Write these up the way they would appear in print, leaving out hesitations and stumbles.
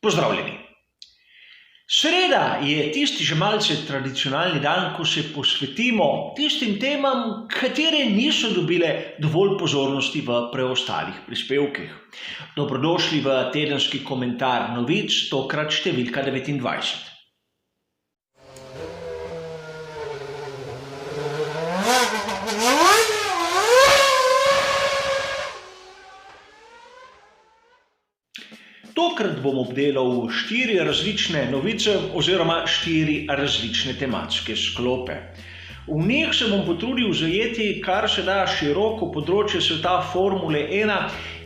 Pozdravljeni. Sreda je tisti že malce tradicionalni dan, ko se posvetimo tistim temam, katere niso dobile dovolj pozornosti v preostalih prispevkih. Dobrodošli v tedenski komentar novic, tokrat številka 29. Tokrat bom obdelal 4 različne novice oziroma 4 različne tematske sklope. V njih se bom potrudil zajeti kar se da široko področje sveta Formule 1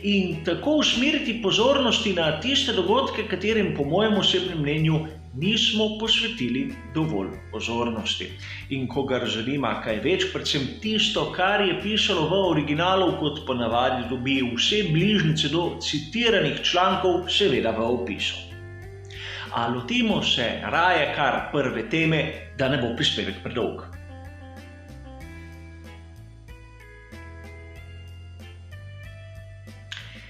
in tako usmeriti pozornosti na tiste dogodke, katerim po mojem osebnem mnenju nismo posvetili dovolj pozornosti. In kogar zanima kaj več, predvsem tisto, kar je pisalo v originalu, kot ponavadi dobi vse bližnjice do citiranih člankov, seveda v opisu. A lotimo se raje kar prve teme, da ne bo prispevek predolg.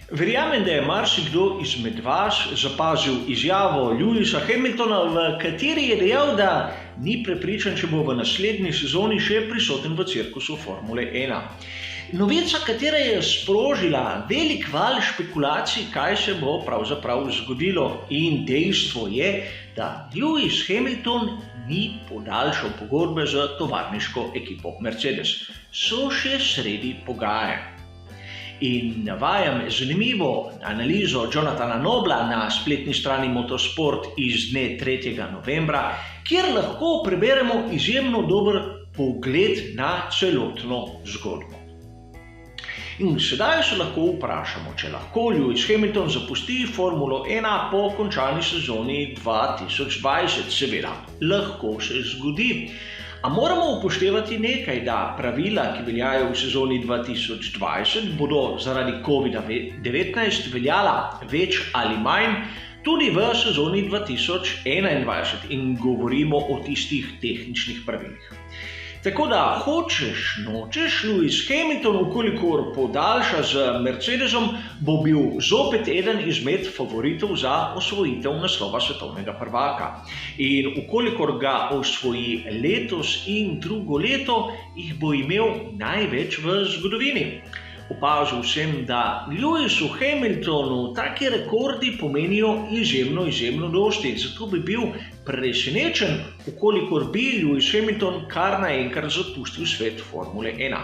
Verjamem, da je marsikdo izmed vas zapazil izjavo Lewisa Hamiltona, v kateri je dejal, da ni prepričan, če bo v naslednji sezoni še prisoten v cirkusu Formule 1. Novica, katera je sprožila velik val špekulacij, kaj se bo pravzaprav zgodilo, in dejstvo je, da Lewis Hamilton ni podaljšal pogodbe z tovarniško ekipo Mercedes. So še sredi pogajanj. In navajam zanimivo analizo Jonathana Nobla na spletni strani Motorsport iz dne 3. novembra, kjer lahko preberemo izjemno dober pogled na celotno zgodbo. In sedaj se lahko vprašamo, če lahko Lewis Hamilton zapusti Formulo 1 po končani sezoni 2020. Seveda, lahko se zgodi. A moramo upoštevati nekaj, da pravila, ki veljajo v sezoni 2020, bodo zaradi COVID-19 veljala več ali manj tudi v sezoni 2021 in govorimo o tistih tehničnih pravilih. Tako da hočeš, nočeš, Lewis Hamilton, ukolikor podaljša z Mercedesom, bo bil zopet eden izmed favoritov za osvojitev naslova svetovnega prvaka. In ukolikor ga osvoji letos in drugo leto, jih bo imel največ v zgodovini. Opazil sem, da Lewisu Hamiltonu taki rekordi pomenijo izjemno dosti, zato bi bil presenečen, ukolikor bi Lewis Hamilton kar naenkrat zapustil svet Formule 1.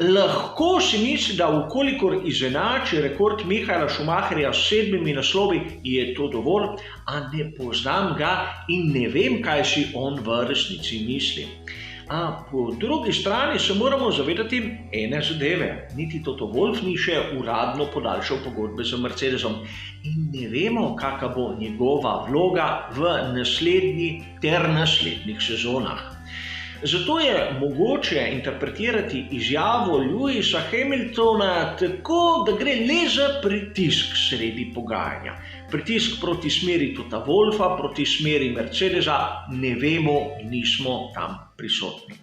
Lahko si misli, da ukolikor izenači rekord Michaela Schumacherja s 7 naslovi, je to dovolj, a ne poznam ga in ne vem, kaj si on v resnici misli. A po drugi strani se moramo zavedati ene zadeve. Niti Toto Wolff ni še uradno podaljšal pogodbe z Mercedesom in ne vemo, kakšna bo njegova vloga v naslednjih sezonah. Zato je mogoče interpretirati izjavo Lewisa Hamiltona tako, da gre le za pritisk sredi pogajanja. Pritisk proti smeri Tota Wolffa, proti smeri Mercedesa, ne vemo, nismo tam prisotni.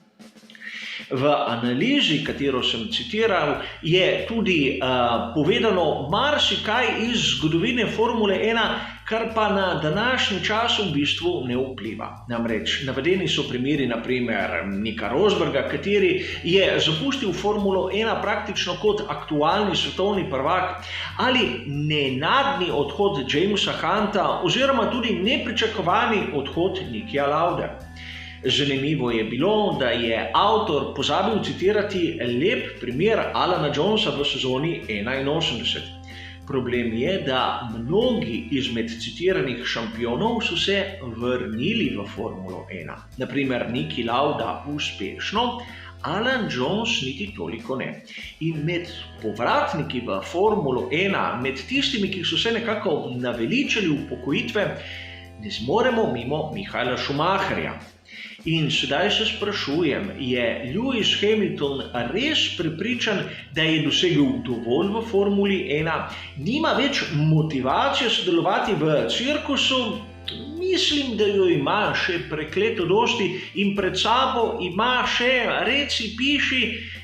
V analizi, katero sem citiral, je tudi povedano marsikaj iz zgodovine Formule 1, kar pa na današnji čas v bistvu ne vpliva. Namreč navedeni so primeri naprimer Nika Rosberga, kateri je zapustil Formulo 1 praktično kot aktualni svetovni prvak, ali nenadni odhod Jamesa Hunta oziroma tudi nepričakovani odhod Nikija Laude. Zanimivo je bilo, da je avtor pozabil citirati lep primer Alana Jonesa v sezoni 81. Problem je, da mnogi izmed citiranih šampionov so se vrnili v Formulo 1. Naprimer Niki Lauda uspešno, Alan Jones niti toliko ne. In med povratniki v Formulo 1, med tistimi, ki so se nekako naveličali upokojitve, ne zmoremo mimo Michaela Schumacherja. In sedaj se sprašujem, je Lewis Hamilton res prepričan, da je dosegel dovolj v Formuli 1, nima več motivacije sodelovati v cirkusu? mislim, da jo ima še prekleto dosti in pred sabo ima še, reci piši,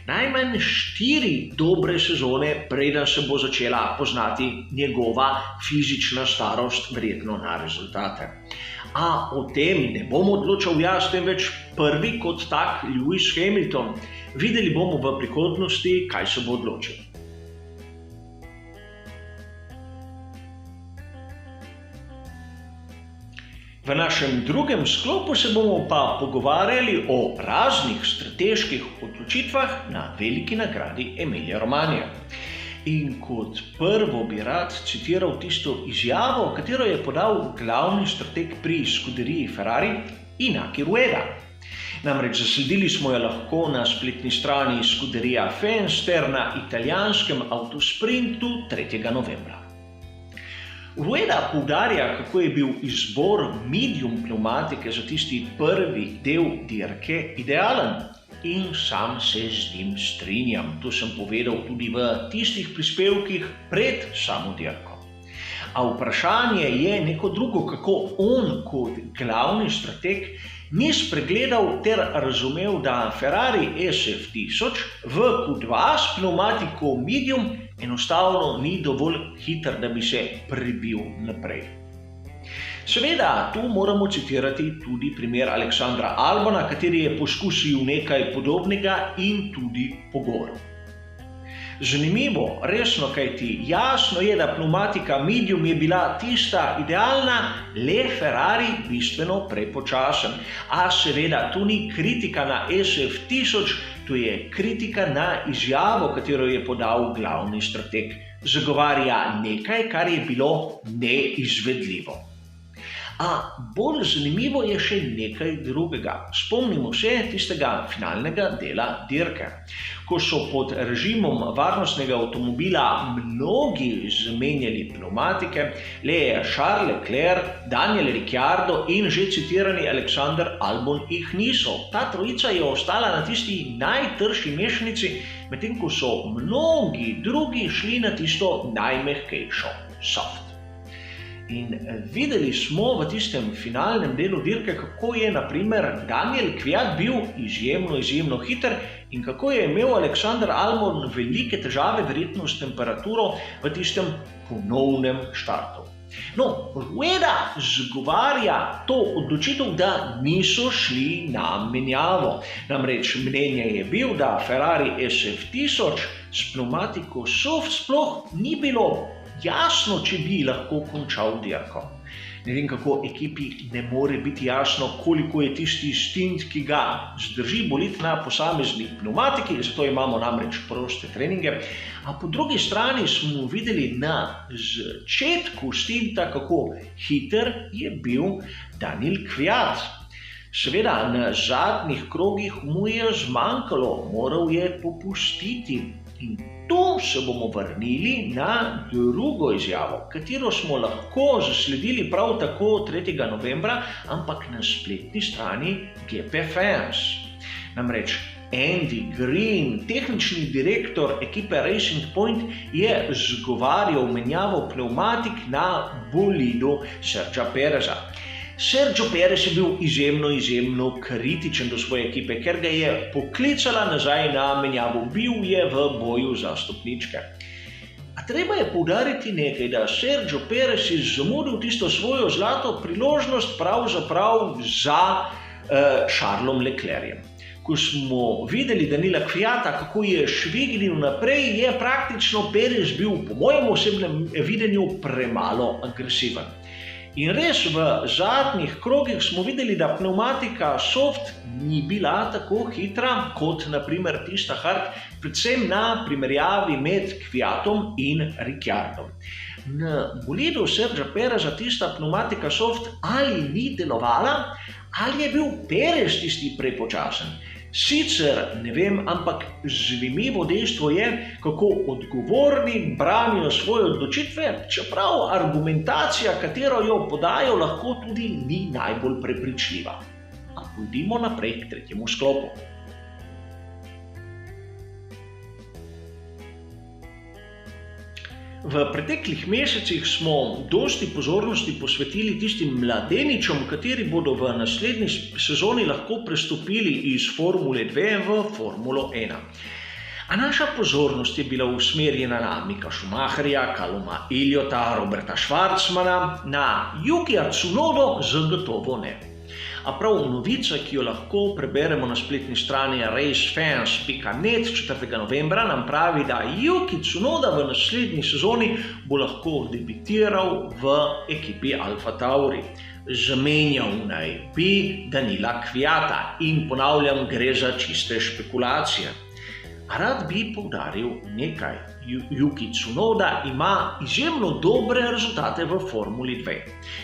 najmanj 4 dobre sezone, preden se bo začela poznati njegova fizična starost, verjetno na rezultate. A o tem ne bom odločal jaz, temveč prvi kot tak Lewis Hamilton. Videli bomo v prihodnosti, kaj se bo odločil. V našem drugem sklopu se bomo pa pogovarjali o raznih strateških odločitvah na veliki nagradi Emilia Romagna. In kot prvo bi rad citiral tisto izjavo, katero je podal glavni strateg pri skuderiji Ferrari, Iñaki Rueda. Namreč zasledili smo jo lahko na spletni strani skuderija Fans ter na italijanskem avtosprintu 3. novembra. Rueda poudarja, kako je bil izbor medium pnevmatike za tisti prvi del dirke idealen. In sam se z njim strinjam. To sem povedal tudi v tistih prispevkih pred samo dirko. A vprašanje je neko drugo, kako on kot glavni strateg ni spregledal ter razumel, da Ferrari SF1000 v Q2 s pnevmatiko medium enostavno ni dovolj hiter, da bi se prebil naprej. Seveda, tu moramo citirati tudi primer Aleksandra Albona, kateri je poskusil nekaj podobnega in tudi pogorel. Zanimivo, resno, kajti jasno je, da pnevmatika medium je bila tista idealna, le Ferrari bistveno prepočasen. A seveda, tu ni kritika na SF1000, tu je kritika na izjavo, katero je podal glavni strateg. Zagovarja nekaj, kar je bilo neizvedljivo. A bolj zanimivo je še nekaj drugega. Spomnimo se tistega finalnega dela dirke, ko so pod režimom varnostnega avtomobila mnogi zamenjali pnevmatike, le Charles Leclerc, Daniel Ricciardo in že citirani Alexander Albon jih niso. Ta trojica je ostala na tisti najtrši mešanici, medtem ko so mnogi drugi šli na tisto najmehkejšo, soft. In videli smo v tistem finalnem delu dirke, kako je na primer Daniel Kvyat bil izjemno hiter in kako je imel Alexander Albon velike težave, verjetno s temperaturo, v tistem ponovnem štartu. No, Rueda zagovarja to odločitev, da niso šli na menjavo. Namreč mnenje je bil, da Ferrari SF1000 s pnevmatiko soft sploh ni bilo jasno, če bi lahko končal dirko. Ne vem, kako ekipi ne more biti jasno, koliko je tisti stint, ki ga zdrži bolit na posamezni pnevmatiki, zato imamo namreč proste treninge. A po drugi strani smo videli na začetku stinta, kako hiter je bil Daniel Kvyat. Seveda, na zadnjih krogih mu je zmanjkalo, moral je popustiti. In tu se bomo vrnili na drugo izjavo, katero smo lahko zasledili prav tako 3. novembra, ampak na spletni strani GP Fans. Namreč Andy Green, tehnični direktor ekipe Racing Point, je zagovarjal menjavo pnevmatik na bolidu Sergija Pereza. Sergio Perez je bil izjemno kritičen do svoje ekipe, ker ga je poklicala nazaj na menjavo, bil je v boju za stopničke. A treba je poudariti nekaj, da Sergio Perez je zamudil tisto svojo zlato priložnost pravzaprav za Charlesom Leclercem. Ko smo videli Daniela Kvyata, kako je švignil naprej, je praktično Perez bil po mojem osebnem videnju premalo agresiven. In res v zadnjih krogih smo videli, da pnevmatika soft ni bila tako hitra kot na primer tista hard, predvsem na primerjavi med Kvyatom in Ricciardom. Na bolidu Sergija Pereza tista pnevmatika soft ali ni delovala, ali je bil Perez tisti prepočasen. Sicer ne vem, ampak zanimivo dejstvo je, kako odgovorni branijo svoje odločitve, čeprav argumentacija, katero jo podajo, lahko tudi ni najbolj prepričljiva. A pojdimo naprej k tretjemu sklopu. V preteklih mesecih smo dosti pozornosti posvetili tistim mladeničom, kateri bodo v naslednji sezoni lahko prestopili iz Formule 2 v Formulo 1. A naša pozornost je bila usmerjena na Mika Schumacherja, Calluma Elliota, Roberta Schwarzmana, na Yukija Tsunodo zagotovo ne. A prav novica, ki jo lahko preberemo na spletni strani racefans.net 4. novembra, nam pravi, da Yuki Tsunoda v naslednji sezoni bo lahko debitiral v ekipi Alfa Tauri. Zamenjal naj bi Danila Kvyata in ponavljam, gre za čiste špekulacije. Rad bi poudaril nekaj. Yuki Tsunoda ima izjemno dobre rezultate v Formuli 2.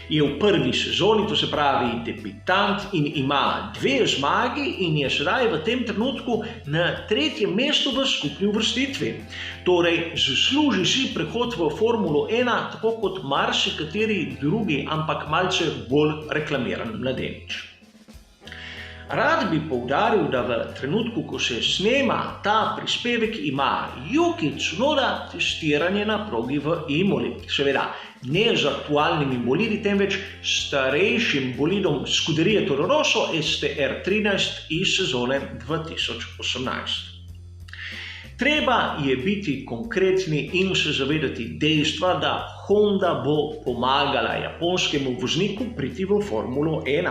Je v prvi sezoni, to se pravi debitant, in ima 2 zmagi in je sedaj v tem trenutku na 3. mestu v skupni uvrstitvi. Torej, zasluži si prehod v Formulo 1, tako kot marsikateri drugi, ampak malce bolj reklamiran mladenič. Rad bi poudaril, da v trenutku, ko se snema ta prispevek, ima Yuki Tsunoda testiranje na progi v Imoli. Seveda, ne z aktualnimi bolidi, temveč starejšim bolidom Scuderie Toro Rosso STR13 iz sezone 2018. Treba je biti konkretni in se zavedati dejstva, da Honda bo pomagala japonskemu vozniku priti v Formulo 1,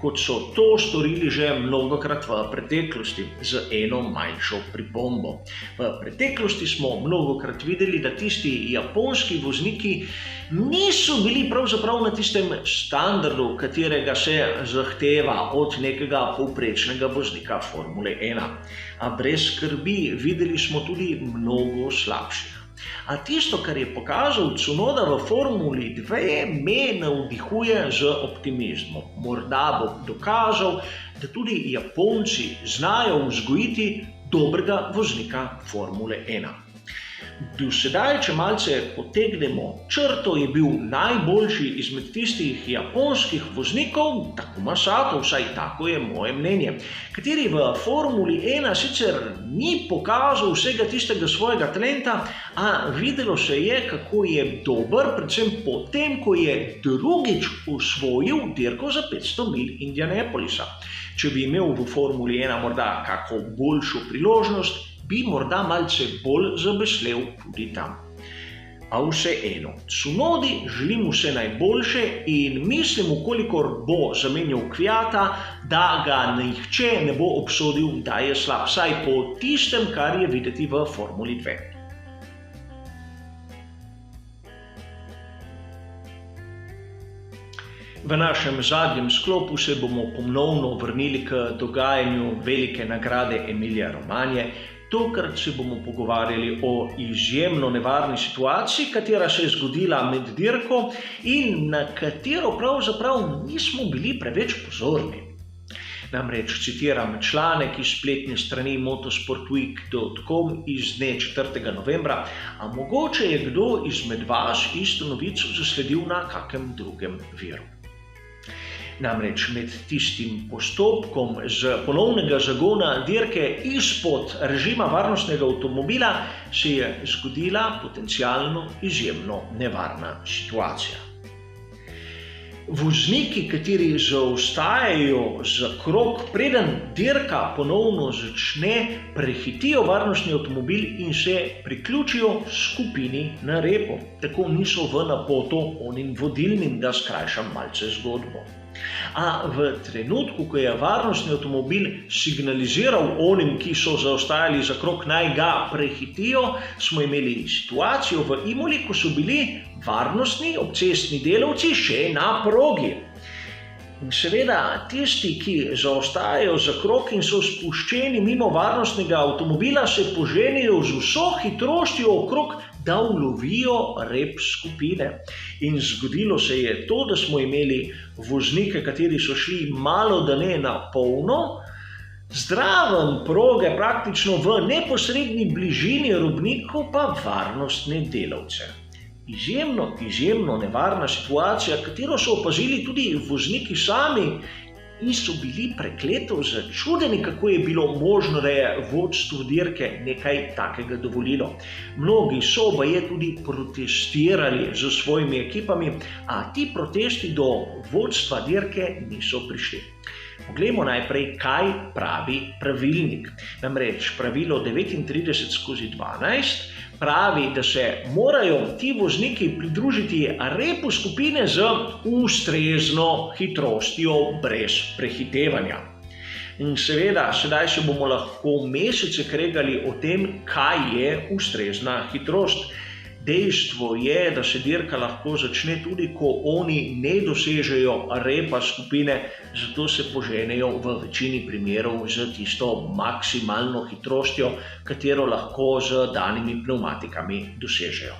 kot so to storili že mnogokrat v preteklosti, z eno manjšo pripombo. V preteklosti smo mnogokrat videli, da tisti japonski vozniki niso bili pravzaprav na tistem standardu, katerega se zahteva od nekega povprečnega voznika Formule 1. A brez skrbi, videli smo tudi mnogo slabših. A tisto, kar je pokazal Tsunoda v Formuli 2, me navdihuje z optimizmom. Morda bo dokazal, da tudi Japonci znajo vzgojiti dobrega voznika Formule 1. Do sedaj, če malce potegnemo črto, je bil najboljši izmed tistih japonskih voznikov Takuma Sato, vsaj tako je moje mnenje, kateri v Formuli 1 sicer ni pokazal vsega tistega svojega talenta, a videlo se je, kako je dober, predvsem potem, ko je drugič osvojil dirko za 500 milj Indianapolisa. Če bi imel v Formuli 1 morda kako boljšo priložnost, bi morda malce bolj zabeslel tudi tam. A vseeno, Tsunodi želim vse najboljše in mislim, ukolikor bo zamenjal Kvyata, da ga nihče ne bo obsodil, da je slab, saj po tistem, kar je videti v Formuli 2. V našem zadnjem sklopu se bomo ponovno vrnili k dogajanju velike nagrade Emilia Romagna. Tokrat se bomo pogovarjali o izjemno nevarni situaciji, katera se je zgodila med dirko in na katero pravzaprav nismo bili preveč pozorni. Namreč citiram članek iz spletne strani motosportweek.com iz dne 4. novembra, a mogoče je kdo izmed vas isto novico zasledil na kakem drugem viru. Namreč med tistim postopkom z ponovnega zagona dirke izpod režima varnostnega avtomobila se je zgodila potencialno izjemno nevarna situacija. Vozniki, kateri zaostajajo za krog, preden dirka ponovno začne, prehitijo varnostni avtomobil in se priključijo skupini na repo. Tako niso v napoto onim vodilnim, da skrajšam malce zgodbo. A v trenutku, ko je varnostni avtomobil signaliziral onim, ki so zaostajali za krog, naj ga prehitijo, smo imeli situacijo v Imoli, ko so bili varnostni obcestni delavci še na progi. In seveda, tisti, ki zaostajajo za krog in so spuščeni mimo varnostnega avtomobila, se poženijo z vso hitrostjo okrog, da ulovijo rep skupine. In zgodilo se je to, da smo imeli voznike, kateri so šli malo da ne na polno, zraven proge, praktično v neposredni bližini robnikov, pa varnostne delavce. Izjemno nevarna situacija, katero so opazili tudi vozniki sami in so bili prekleto začudeni, kako je bilo možno, da je vodstvo dirke nekaj takega dovolilo. Mnogi so baje tudi protestirali z svojimi ekipami, a ti protesti do vodstva dirke niso prišli. Poglejmo najprej, kaj pravi pravilnik. Namreč pravilo 39/12 pravi, da se morajo ti vozniki pridružiti repu skupine z ustrezno hitrostjo brez prehitevanja. In seveda, sedaj se bomo lahko mesece kregali o tem, kaj je ustrezna hitrost. Dejstvo je, da se dirka lahko začne tudi, ko oni ne dosežejo repa skupine, zato se poženejo v večini primerov z tisto maksimalno hitrostjo, katero lahko z danimi pnevmatikami dosežejo.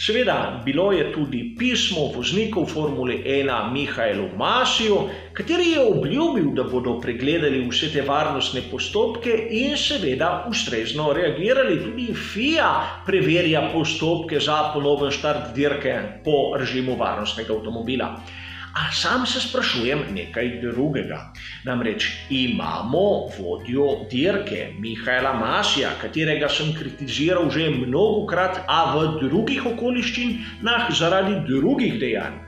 Seveda, bilo je tudi pismo voznikov Formule 1 Michaelu Masiju, kateri je obljubil, da bodo pregledali vse te varnostne postopke in seveda ustrezno reagirali. Tudi FIA preverja postopke za ponoven štart dirke po režimu varnostnega avtomobila. A sam se sprašujem nekaj drugega. Namreč imamo vodjo dirke Michaela Masija, katerega sem kritiziral že mnogokrat, a v drugih okoliščinah zaradi drugih dejanj.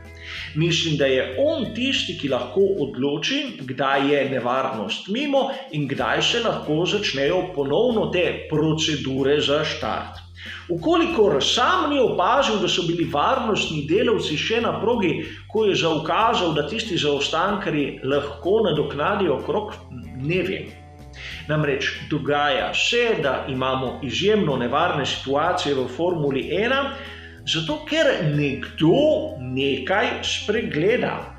Mislim, da je on tisti, ki lahko odloči, kdaj je nevarnost mimo in kdaj se lahko začnejo ponovno te procedure za štart. Ukolikor sam ni opazil, da so bili varnostni delavci še na progi, ko je zaukazal, da tisti zaostankarji lahko nadoknadijo krog, ne vem. Namreč dogaja se, da imamo izjemno nevarne situacije v Formuli 1, zato ker nekdo nekaj spregleda.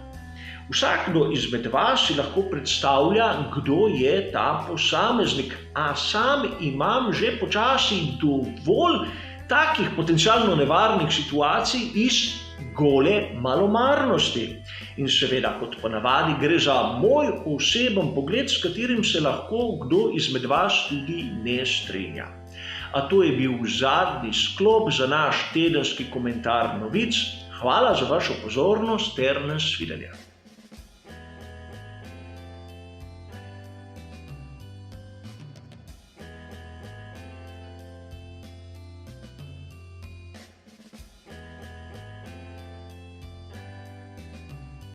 Vsakdo izmed vas si lahko predstavlja, kdo je ta posameznik, a sam imam že počasi dovolj takih potencialno nevarnih situacij iz gole malomarnosti. In seveda, kot ponavadi, gre za moj oseben pogled, s katerim se lahko kdo izmed vas tudi ne strinja. A to je bil zadnji sklop za naš tedenski komentar novic. Hvala za vašo pozornost ter nasvidenje.